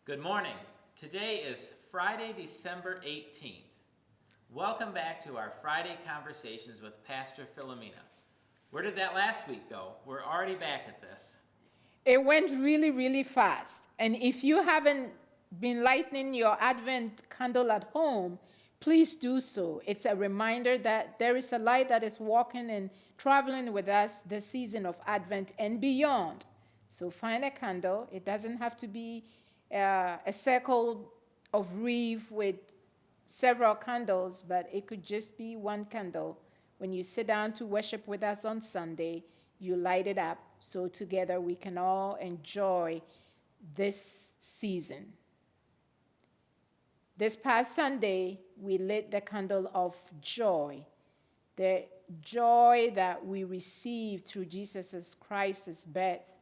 Good morning. Today is Friday, December 18th. Welcome back to our Friday Conversations with Pastor Philomena. Where did that last week go? We're already back at this. It went really, really fast. And if you haven't been lighting your Advent candle at home, please do so. It's a reminder that there is a light that is walking and traveling with us the season of Advent and beyond. So find a candle. It doesn't have to be a circle of wreath with several candles, but it could just be one candle. When you sit down to worship with us on Sunday, you light it up so together we can all enjoy this season. This past Sunday, we lit the candle of joy, the joy that we receive through Jesus Christ's birth.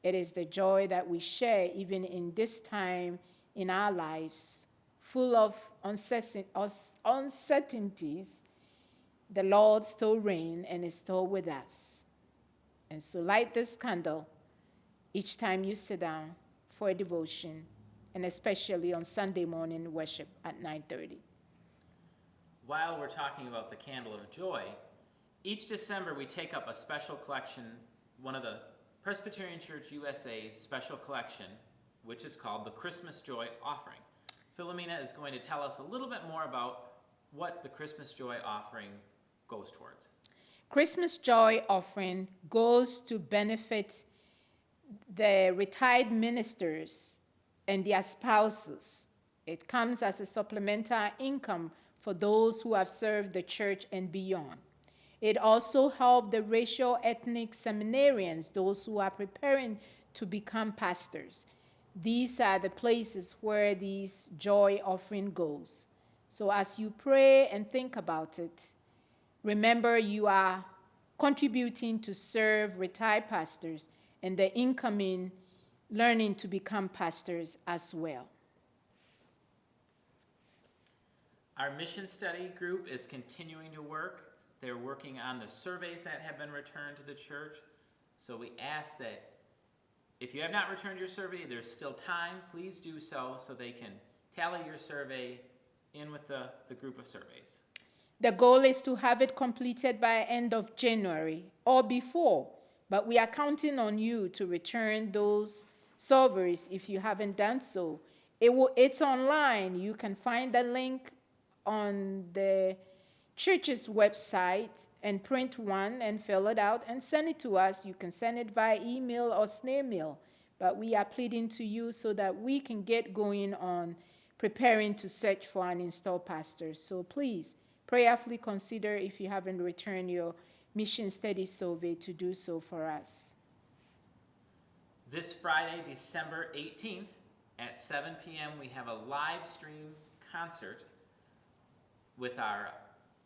It is the joy that we share even in this time in our lives, full of uncertainties. The Lord still reigns and is still with us. And so light this candle each time you sit down for a devotion, and especially on Sunday morning worship at 9:30. While we're talking about the candle of joy, each December we take up a special collection, one of the Presbyterian Church USA's special collection, which is called the Christmas Joy Offering. Philomena is going to tell us a little bit more about what the Christmas Joy Offering goes towards. Christmas Joy Offering goes to benefit the retired ministers and their spouses. It comes as a supplemental income for those who have served the church and beyond. It also helped the racial ethnic seminarians, those who are preparing to become pastors. These are the places where this joy offering goes. So as you pray and think about it, remember you are contributing to serve retired pastors and the incoming learning to become pastors as well. Our mission study group is continuing to work. They're working on the surveys that have been returned to the church. So we ask that if you have not returned your survey, there's still time. Please do so they can tally your survey in with the group of surveys. The goal is to have it completed by end of January or before, but we are counting on you to return those surveys if you haven't done so. It's online. You can find the link on the church's website and print one and fill it out and send it to us. You can send it via email or snail mail, but we are pleading to you so that we can get going on preparing to search for an installed pastor. So please, prayerfully consider, if you haven't returned your mission study survey, to do so for us. This Friday, December 18th at 7 p.m., we have a live stream concert with our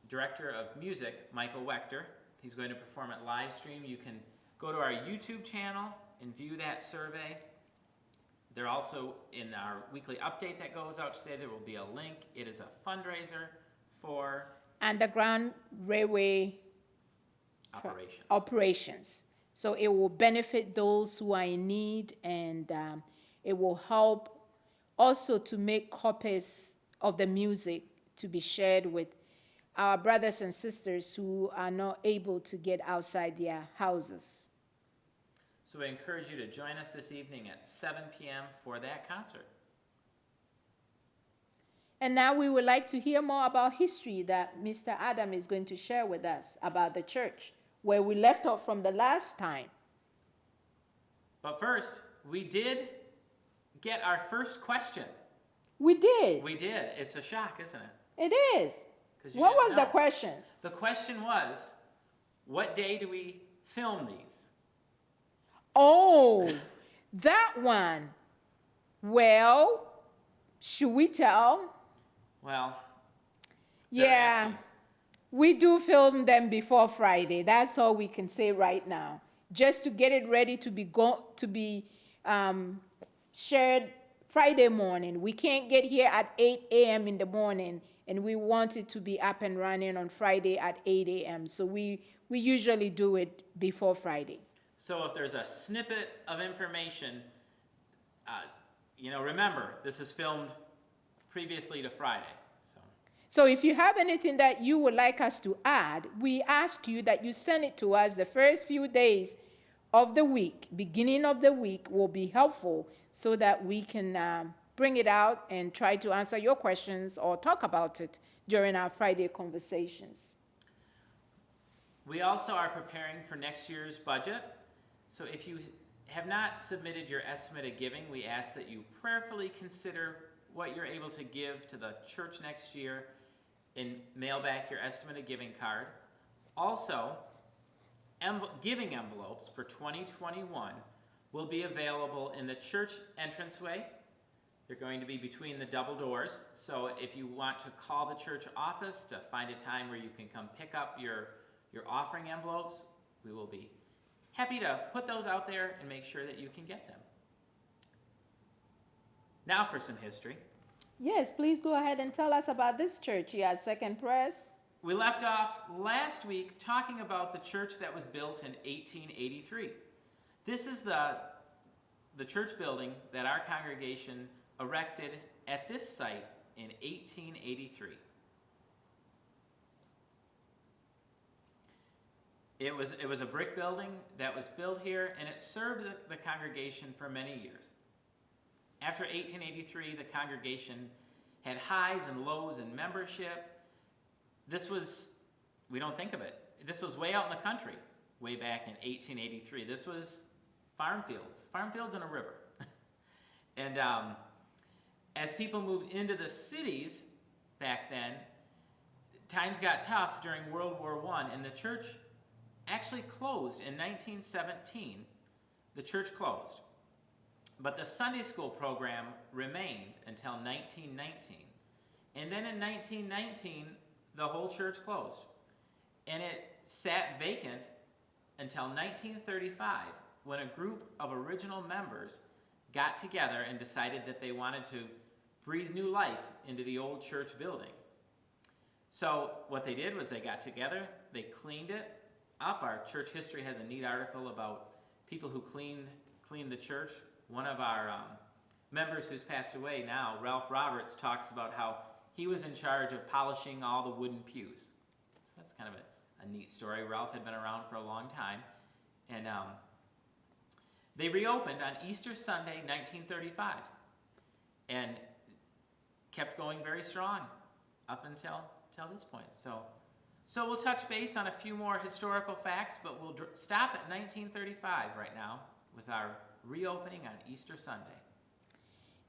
Director of Music, Michael Wechter. He's going to perform it live stream. You can go to our YouTube channel and view that survey. They're also in our weekly update that goes out today. There will be a link. It is a fundraiser for Underground Railway operations. So it will benefit those who are in need, and it will help also to make copies of the music to be shared with our brothers and sisters who are not able to get outside their houses. So I encourage you to join us this evening at 7 p.m. for that concert. And now we would like to hear more about history that Mr. Adam is going to share with us about the church, where we left off from the last time. But first, we did get our first question. We did. We did. It's a shock, isn't it? It is. What was the question? The question was, what day do we film these? Oh, that one. Well, should we tell? Well, yeah, we do film them before Friday. That's all we can say right now. Just to get it ready to be shared Friday morning. We can't get here at 8 a.m. in the morning, and we want it to be up and running on Friday at 8 a.m. So we usually do it before Friday. So if there's a snippet of information, remember, this is filmed previously to Friday. So if you have anything that you would like us to add, we ask you that you send it to us the first few days of the week. Beginning of the week will be helpful so that we can bring it out and try to answer your questions or talk about it during our Friday conversations. We also are preparing for next year's budget. So if you have not submitted your estimate of giving, we ask that you prayerfully consider what you're able to give to the church next year and mail back your estimate of giving card. Also, giving envelopes for 2021 will be available in the church entranceway. They're going to be between the double doors. So if you want to call the church office to find a time where you can come pick up your offering envelopes, we will be happy to put those out there and make sure that you can get them. Now for some history. Yes, please go ahead and tell us about this church here at Second Pres. We left off last week talking about the church that was built in 1883. This is the church building that our congregation erected at this site in 1883. It was a brick building that was built here, and it served the congregation for many years. After 1883, the congregation had highs and lows in membership. This was, we don't think of it, this was way out in the country, way back in 1883. This was farm fields and a river. And as people moved into the cities back then, times got tough during World War I, and the church actually closed in 1917. The church closed. But the Sunday school program remained until 1919. And then in 1919, the whole church closed. And it sat vacant until 1935, when a group of original members got together and decided that they wanted to breathe new life into the old church building. So what they did was they got together, they cleaned it up. Our church history has a neat article about people who cleaned the church. One of our members who's passed away now, Ralph Roberts, talks about how he was in charge of polishing all the wooden pews. So that's kind of a neat story. Ralph had been around for a long time. And they reopened on Easter Sunday, 1935, and kept going very strong up until this point. So we'll touch base on a few more historical facts, but we'll stop at 1935 right now with our reopening on Easter Sunday.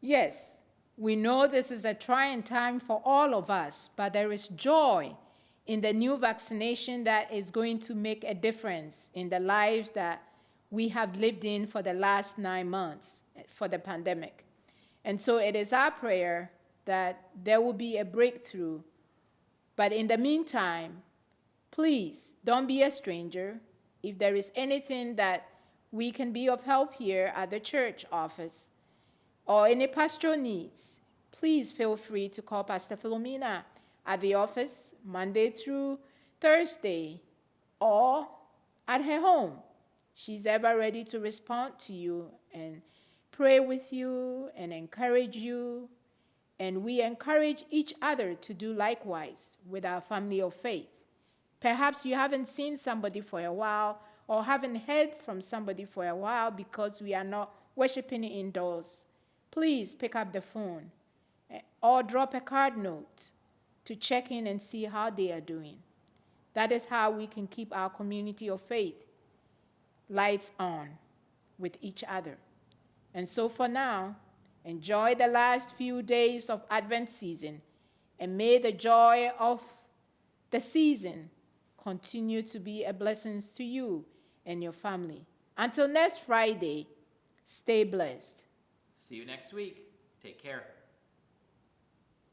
Yes, we know this is a trying time for all of us, but there is joy in the new vaccination that is going to make a difference in the lives that we have lived in for the last 9 months for the pandemic. And so it is our prayer that there will be a breakthrough. But in the meantime, please don't be a stranger. If there is anything that we can be of help here at the church office or any pastoral needs, please feel free to call Pastor Philomena at the office Monday through Thursday or at her home. She's ever ready to respond to you and pray with you and encourage you. And we encourage each other to do likewise with our family of faith. Perhaps you haven't seen somebody for a while or haven't heard from somebody for a while because we are not worshiping indoors. Please pick up the phone or drop a card note to check in and see how they are doing. That is how we can keep our community of faith lights on with each other. And so for now, enjoy the last few days of Advent season, and may the joy of the season continue to be a blessing to you and your family. Until next Friday, stay blessed. See you next week. Take care.